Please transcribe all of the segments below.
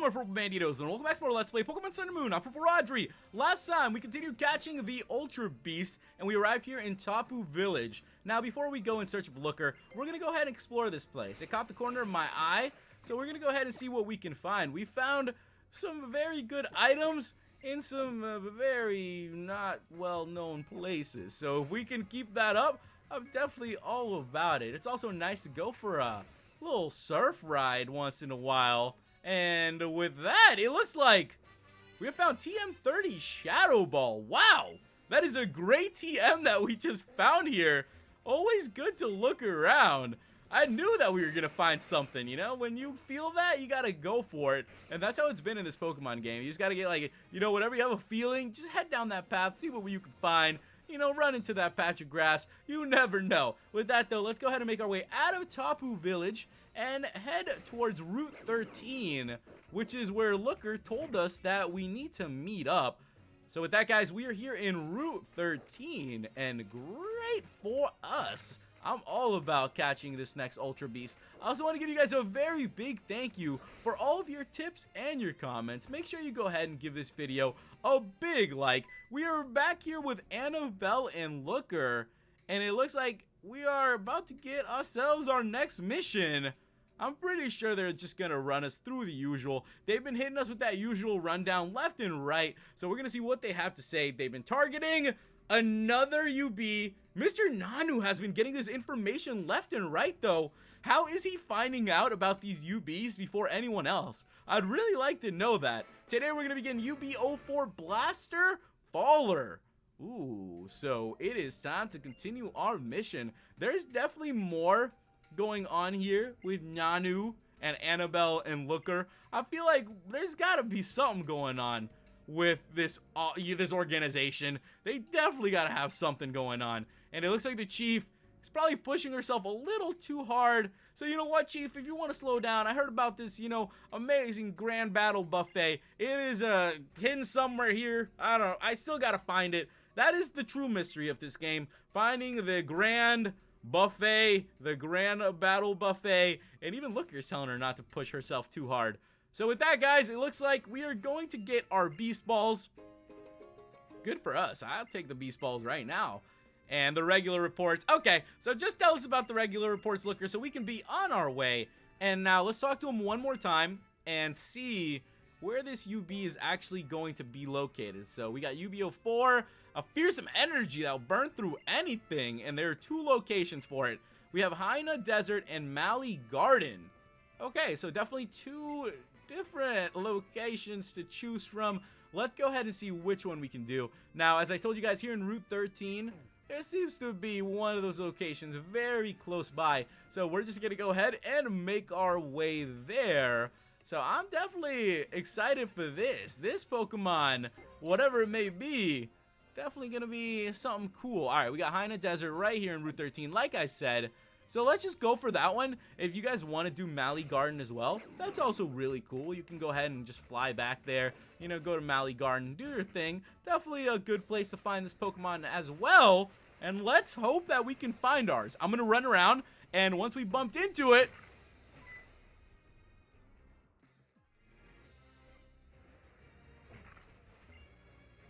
my Purple Banditos, and welcome back to more Let's Play Pokemon Sun and Moon. I'm PurpleRodri. Last time, we continued catching the Ultra Beast, and we arrived here in Tapu Village. Now, before we go in search of Looker, we're going to go ahead and explore this place. It caught the corner of my eye, so we're going to go ahead and see what we can find. We found some very good items in some very not well-known places. So if we can keep that up, I'm definitely all about it. It's also nice to go for a little surf ride once in a while. And with that, it looks like we have found TM30 Shadow Ball. Wow, that is a great TM that we just found here. Always good to look around. I knew that we were going to find something, you know? When you feel that, you got to go for it. And that's how it's been in this Pokemon game. You just got to get like, you know, whatever you have a feeling, just head down that path, see what you can find. You know, run into that patch of grass. You never know. With that, though, let's go ahead and make our way out of Tapu Village and head towards Route 13, which is where Looker told us that we need to meet up. So with that, guys, we are here in Route 13, and great for us. I'm all about catching this next Ultra Beast. I also want to give you guys a very big thank you for all of your tips and your comments. Make sure you go ahead and give this video a big like. We are back here with Annabelle and Looker, and it looks like we are about to get ourselves our next mission. I'm pretty sure they're just going to run us through the usual. They've been hitting us with that usual rundown left and right, so we're going to see what they have to say. They've been targeting another UB. Mr. Nanu has been getting this information left and right, though. How is he finding out about these UBs before anyone else? I'd really like to know that. Today we're going to begin UB-04 Blaster Faller. Ooh, so it is time to continue our mission. There's definitely more going on here with Nanu and Annabelle and Looker. I feel like there's got to be something going on with this organization. They definitely got to have something going on. And it looks like the Chief is probably pushing herself a little too hard. So you know what, Chief, if you want to slow down, I heard about this, you know, amazing Grand Battle Buffet. It is hidden somewhere here. I don't know. I still got to find it. That is the true mystery of this game. Finding the Grand Buffet, the Grand Battle Buffet. And even Looker's telling her not to push herself too hard. So with that, guys, it looks like we are going to get our Beast Balls. Good for us. I'll take the Beast Balls right now. And the regular reports. Okay, so just tell us about the regular reports, Looker, so we can be on our way. And now let's talk to him one more time and see where this UB is actually going to be located. So we got UB-04, a fearsome energy that'll burn through anything, and there are two locations for it. We have Haina Desert and Mali Garden. Okay, so definitely two different locations to choose from. Let's go ahead and see which one we can do. Now, as I told you guys, here in Route 13, there seems to be one of those locations very close by. So we're just going to go ahead and make our way there. So I'm definitely excited for this. This Pokemon, whatever it may be, definitely going to be something cool. All right, we got Haina Desert right here in Route 13, like I said. So let's just go for that one. If you guys want to do Mali Garden as well, that's also really cool. You can go ahead and just fly back there, you know, go to Mali Garden, do your thing. Definitely a good place to find this Pokemon as well. And let's hope that we can find ours. I'm going to run around, and once we bumped into it,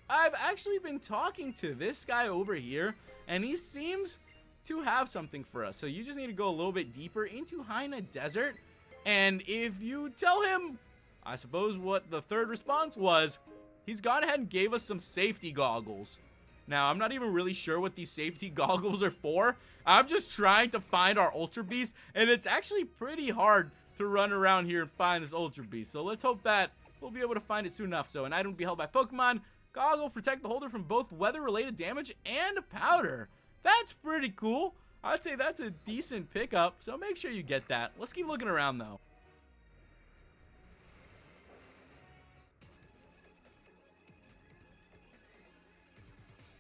I've actually been talking to this guy over here, and he seems to have something for us. So you just need to go a little bit deeper into Haina Desert, and if you tell him, I suppose what the third response was, he's gone ahead and gave us some safety goggles. Now, I'm not even really sure what these safety goggles are for. I'm just trying to find our Ultra Beast, and it's actually pretty hard to run around here and find this Ultra Beast. So let's hope that we'll be able to find it soon enough. So an item to be held by Pokemon. Goggle protect the holder from both weather-related damage and powder. That's pretty cool. I'd say that's a decent pickup, so make sure you get that. Let's keep looking around, though.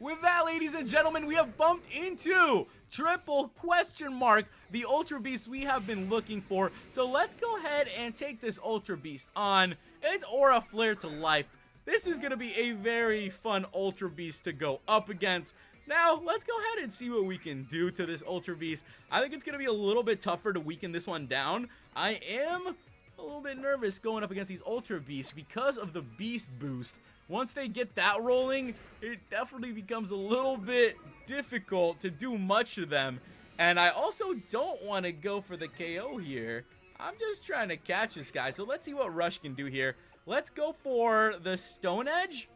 With that, ladies and gentlemen, we have bumped into triple question mark, the Ultra Beast we have been looking for. So let's go ahead and take this Ultra Beast on. It's Aura Flare to life. This is going to be a very fun Ultra Beast to go up against. Now, let's go ahead and see what we can do to this Ultra Beast. I think it's going to be a little bit tougher to weaken this one down. I am a little bit nervous going up against these Ultra Beasts because of the Beast Boost. Once they get that rolling, it definitely becomes a little bit difficult to do much to them. And I also don't want to go for the KO here. I'm just trying to catch this guy. So let's see what Rush can do here. Let's go for the Stone Edge.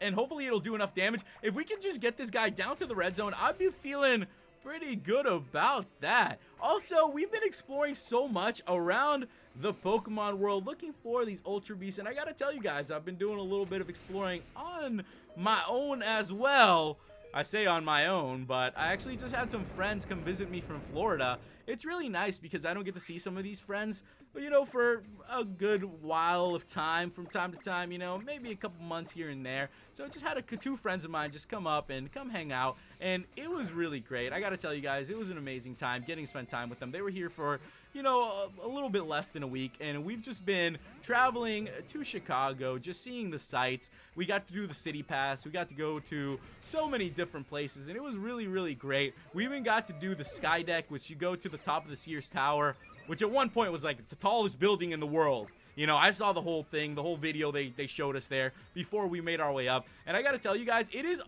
And hopefully it'll do enough damage. If we can just get this guy down to the red zone, I'd be feeling pretty good about that. Also, we've been exploring so much around the Pokemon world looking for these Ultra Beasts, and I gotta tell you guys, I've been doing a little bit of exploring on my own as well. I say on my own, but I actually just had some friends come visit me from Florida. It's really nice because I don't get to see some of these friends, you know, for a good while of time, from time to time, you know, maybe a couple months here and there. So I just had two friends of mine just come up and come hang out, and it was really great. I gotta tell you guys, it was an amazing time getting to spend time with them. They were here for, you know, a little bit less than a week, and we've just been traveling to Chicago, just seeing the sights. We got to do the city pass. We got to go to so many different places, and it was really, really great. We even got to do the sky deck, which you go to the top of the Sears Tower, which at one point was like the tallest building in the world. You know, I saw the whole thing, the whole video they showed us there before we made our way up. And I got to tell you guys, it is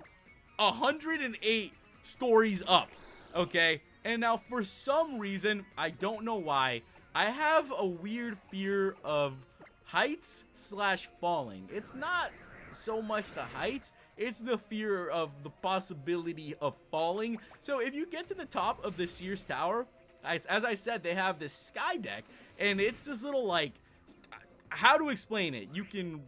108 stories up, okay? And now for some reason, I don't know why, I have a weird fear of heights / falling. It's not so much the heights, it's the fear of the possibility of falling. So if you get to the top of the Sears Tower, as I said, they have this sky deck, and it's this little, like, how to explain it? You can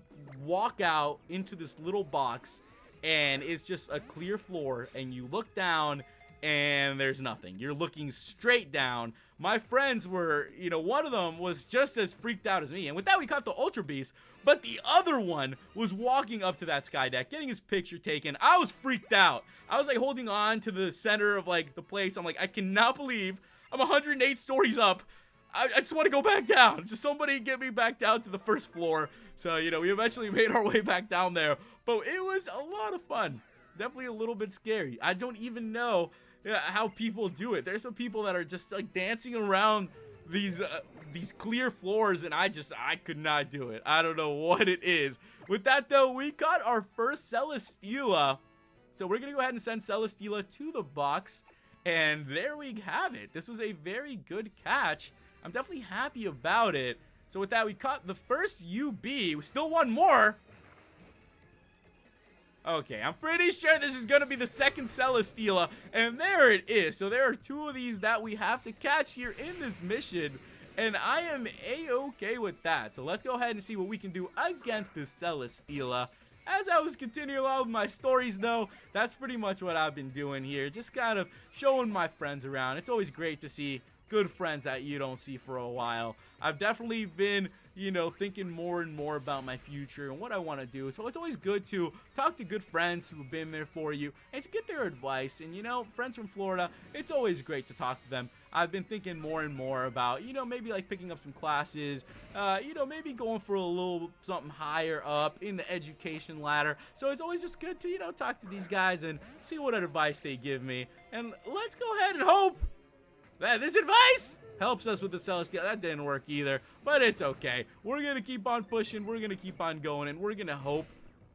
walk out into this little box, and it's just a clear floor, and you look down, and there's nothing. You're looking straight down. My friends were, you know, one of them was just as freaked out as me, and with that, we caught the Ultra Beast, but the other one was walking up to that sky deck, getting his picture taken. I was freaked out. I was, like, holding on to the center of, like, the place. I'm like, I cannot believe I'm 108 stories up. I just want to go back down. Just somebody get me back down to the first floor. So, you know, we eventually made our way back down there. But it was a lot of fun. Definitely a little bit scary. I don't even know how people do it. There's some people that are just like dancing around these clear floors, and I could not do it. I don't know what it is. With that, though, we got our first Celesteela. So we're going to go ahead and send Celesteela to the box. And there we have it. This was a very good catch. I'm definitely happy about it. So with that, we caught the first UB. We still one more. Okay, I'm pretty sure this is going to be the second Celesteela. And there it is. So there are two of these that we have to catch here in this mission. And I am A-okay with that. So let's go ahead and see what we can do against this Celesteela. As I was continuing on with my stories, though, that's pretty much what I've been doing here. Just kind of showing my friends around. It's always great to see good friends that you don't see for a while. I've definitely been, you know, thinking more and more about my future and what I want to do. So it's always good to talk to good friends who have been there for you and to get their advice. And, you know, friends from Florida, it's always great to talk to them. I've been thinking more and more about, you know, maybe like picking up some classes, you know, maybe going for a little something higher up in the education ladder. So it's always just good to, you know, talk to these guys and see what advice they give me. And let's go ahead and hope that this advice helps us with the Celesteela. That didn't work either, but it's okay. We're going to keep on pushing. We're going to keep on going, and we're going to hope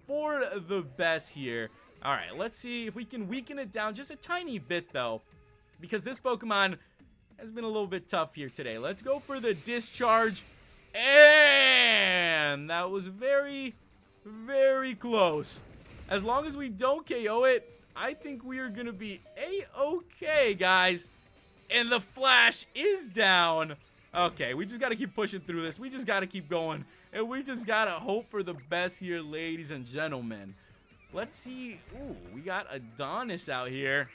for the best here. All right, let's see if we can weaken it down just a tiny bit, though, because this Pokemon has been a little bit tough here today. Let's go for the discharge, and that was very, very close. As long as we don't KO it, I think we are going to be A-okay, guys. And the flash is down. Okay, we just got to keep pushing through this. We just got to keep going. And we just got to hope for the best here, ladies and gentlemen. Let's see. Ooh, we got Adonis out here.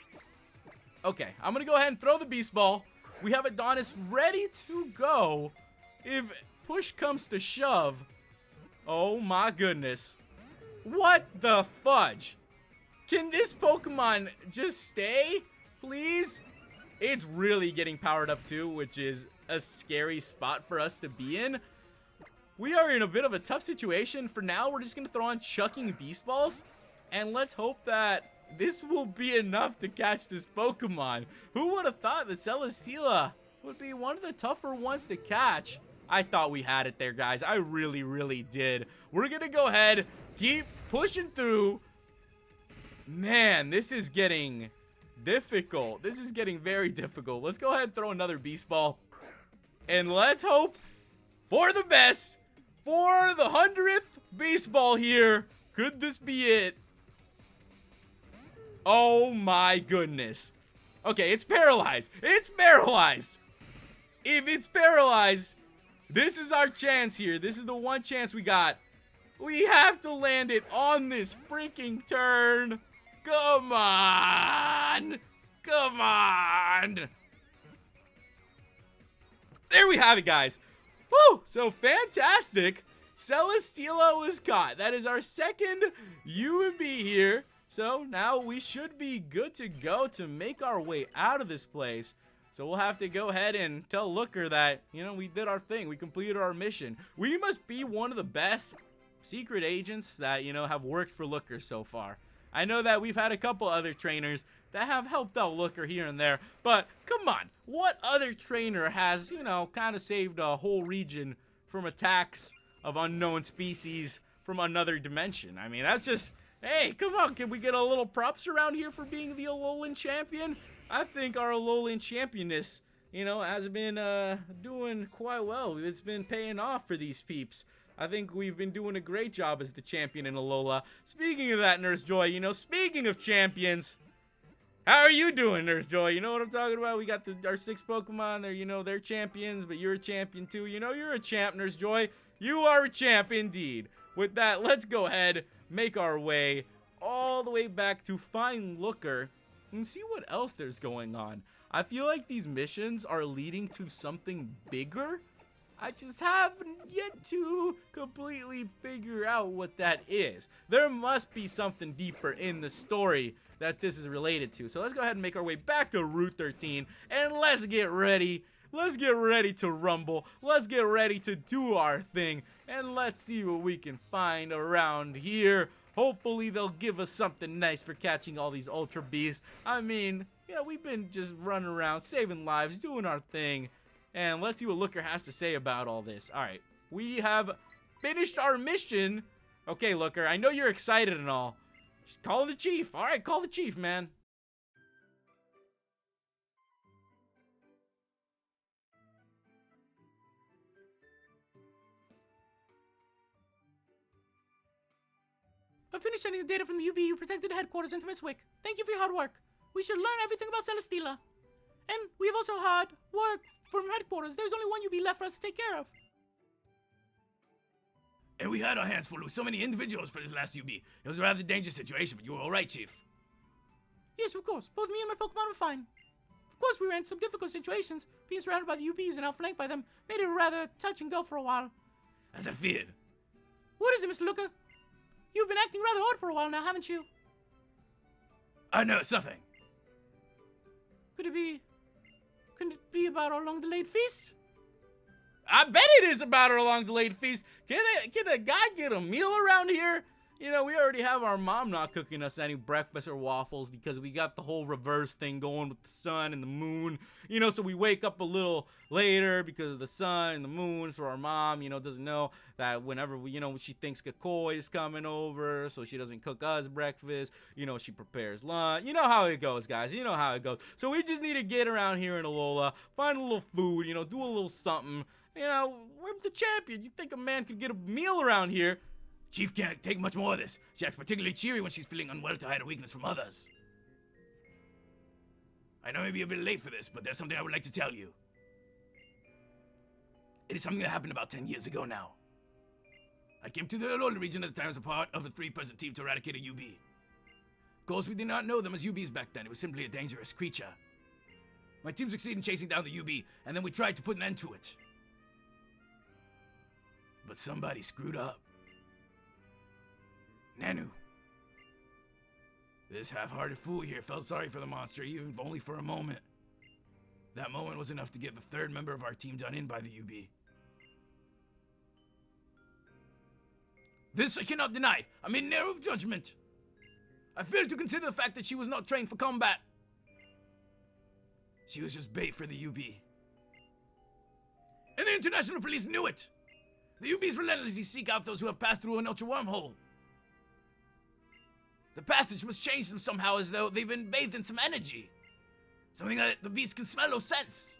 Okay, I'm going to go ahead and throw the Beast Ball. We have Adonis ready to go if push comes to shove. Oh my goodness. What the fudge? Can this Pokemon just stay, please? It's really getting powered up too, which is a scary spot for us to be in. We are in a bit of a tough situation. For now, we're just going to throw on chucking Beast Balls. And let's hope that this will be enough to catch this Pokemon. Who would have thought that Celesteela would be one of the tougher ones to catch? I thought we had it there, guys. I really, really did. We're going to go ahead, keep pushing through. Man, this is getting difficult. This is getting very difficult. Let's go ahead and throw another beast ball. And let's hope for the best for the 100th beast ball here. Could this be it? Oh my goodness. Okay, it's paralyzed. It's paralyzed. If it's paralyzed, this is our chance here. This is the one chance we got. We have to land it on this freaking turn. Come on. Come on. There we have it, guys. Woo! So fantastic. Celesteela was caught. That is our second UB here. So now we should be good to go to make our way out of this place. So we'll have to go ahead and tell Looker that, you know, we did our thing. We completed our mission. We must be one of the best secret agents that, you know, have worked for Looker so far. I know that we've had a couple other trainers that have helped out Looker here and there, but come on, what other trainer has, you know, kind of saved a whole region from attacks of unknown species from another dimension? I mean, that's just, hey, come on, can we get a little props around here for being the Alolan champion? I think our Alolan championess, you know, has been doing quite well. It's been paying off for these peeps. I think we've been doing a great job as the champion in Alola. Speaking of that, Nurse Joy, you know, speaking of champions, how are you doing, Nurse Joy? You know what I'm talking about? We got our 6 Pokemon there, you know, they're champions, but you're a champion too. You know, you're a champ, Nurse Joy. You are a champ indeed. With that, let's go ahead, make our way all the way back to find Looker and see what else there's going on. I feel like these missions are leading to something bigger. I just haven't yet to completely figure out what that is. There must be something deeper in the story that this is related to. So let's go ahead and make our way back to Route 13 and let's get ready. Let's get ready to rumble. Let's get ready to do our thing. And let's see what we can find around here. Hopefully they'll give us something nice for catching all these Ultra Beasts. I mean, yeah, we've been just running around, saving lives, doing our thing. And let's see what Looker has to say about all this. All right, we have finished our mission. Okay, Looker, I know you're excited and all. Just call the chief. All right, call the chief, man. I finished sending the data from the UB protected headquarters into Miss Wick. Thank you for your hard work. We should learn everything about Celesteela. And we've also had work from headquarters. There's only one UB left for us to take care of. And we had our hands full with so many individuals for this last UB. It was a rather dangerous situation, but you were alright, Chief. Yes, of course. Both me and my Pokemon were fine. Of course, we were in some difficult situations. Being surrounded by the UBs and outflanked by them made it rather touch and go for a while. As I feared. What is it, Mr. Looker? You've been acting rather odd for a while now, haven't you? No, it's nothing. Could it be about our long-delayed feast? I bet it is about our long delayed feast. Can a guy get a meal around here? You know, we already have our mom not cooking us any breakfast or waffles because we got the whole reverse thing going with the sun and the moon. You know, so we wake up a little later because of the sun and the moon. So our mom, you know, doesn't know that whenever we, you know, she thinks Kakoi is coming over, so she doesn't cook us breakfast. You know, she prepares lunch. You know how it goes, guys. You know how it goes. So we just need to get around here in Alola, find a little food, you know, do a little something. You know, we're the champion. You think a man could get a meal around here? Chief can't take much more of this. She acts particularly cheery when she's feeling unwell to hide a weakness from others. I know I may be a bit late for this, but there's something I would like to tell you. It is something that happened about 10 years ago now. I came to the Alola region at the time as a part of a 3-person team to eradicate a UB. Of course, we did not know them as UBs back then. It was simply a dangerous creature. My team succeeded in chasing down the UB, and then we tried to put an end to it. But somebody screwed up. Nanu. This half-hearted fool here felt sorry for the monster, even if only for a moment. That moment was enough to get the 3rd member of our team done in by the UB. This I cannot deny. I made an error of judgment. I failed to consider the fact that she was not trained for combat. She was just bait for the UB. And the international police knew it. The UBs relentlessly seek out those who have passed through an ultra wormhole. The passage must change them somehow, as though they've been bathed in some energy. Something that the beast can smell or sense.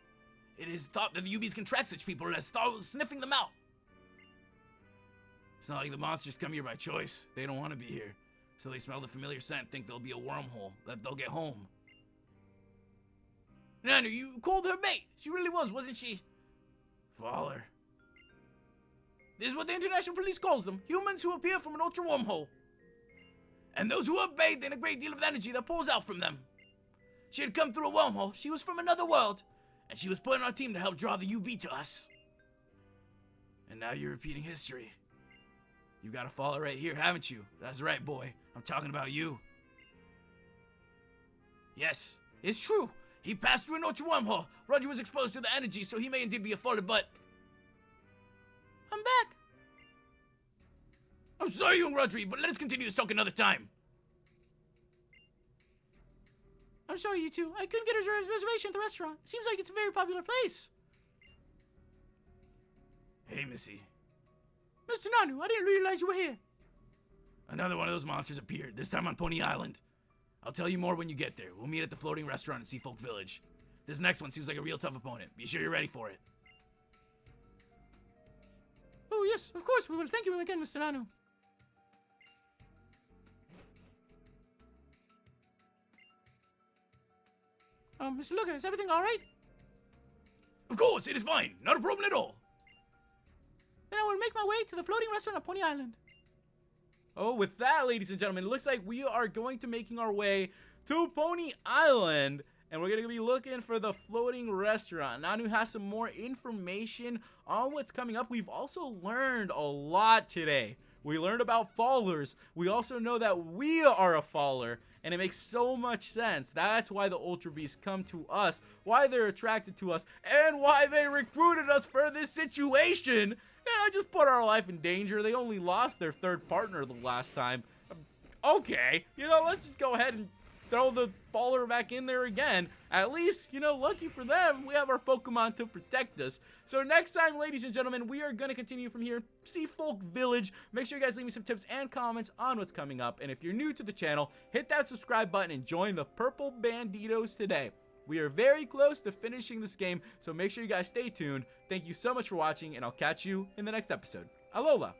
It is thought that the UBs can track such people as though sniffing them out. It's not like the monsters come here by choice. They don't want to be here. So they smell the familiar scent, think there'll be a wormhole, that they'll get home. Nanu, you called her bait. She really was, wasn't she? Faller. This is what the international police calls them. Humans who appear from an ultra wormhole. And those who are bathed in a great deal of energy that pours out from them. She had come through a wormhole. She was from another world. And she was put on our team to help draw the UB to us. And now you're repeating history. You got a follower right here, haven't you? That's right, boy. I'm talking about you. Yes, it's true. He passed through an ultra wormhole. Rodri was exposed to the energy, so he may indeed be a follower, but... I'm back. I'm sorry, young Rodri, but let us continue this talk another time. I'm sorry, you two. I couldn't get a reservation at the restaurant. It seems like it's a very popular place. Hey, Missy. Mr. Nanu, I didn't realize you were here. Another one of those monsters appeared, this time on Pony Island. I'll tell you more when you get there. We'll meet at the floating restaurant in Seafolk Village. This next one seems like a real tough opponent. Be sure you're ready for it. Oh, yes, of course we will. Thank you again, Mr. Nanu. Mr. Luca, is everything all right? Of course, it is fine. Not a problem at all. Then I will make my way to the floating restaurant on Pony Island. Oh, with that, ladies and gentlemen, it looks like we are going to making our way to Pony Island. And we're going to be looking for the floating restaurant. Nanu has some more information on what's coming up. We've also learned a lot today. We learned about fallers. We also know that we are a faller. And it makes so much sense. That's why the Ultra Beasts come to us, why they're attracted to us, and why they recruited us for this situation. And just put our life in danger. They only lost their third partner the last time. Okay, let's just go ahead and throw the faller back in there again. At least, lucky for them, we have our Pokemon to protect us. So next time, ladies and gentlemen, we are going to continue from here, Seafolk Village. Make sure you guys leave me some tips and comments on what's coming up. And if you're new to the channel, hit that subscribe button and join the Purple Banditos today. We are very close to finishing this game, so make sure you guys stay tuned. Thank you so much for watching, and I'll catch you in the next episode. Alola!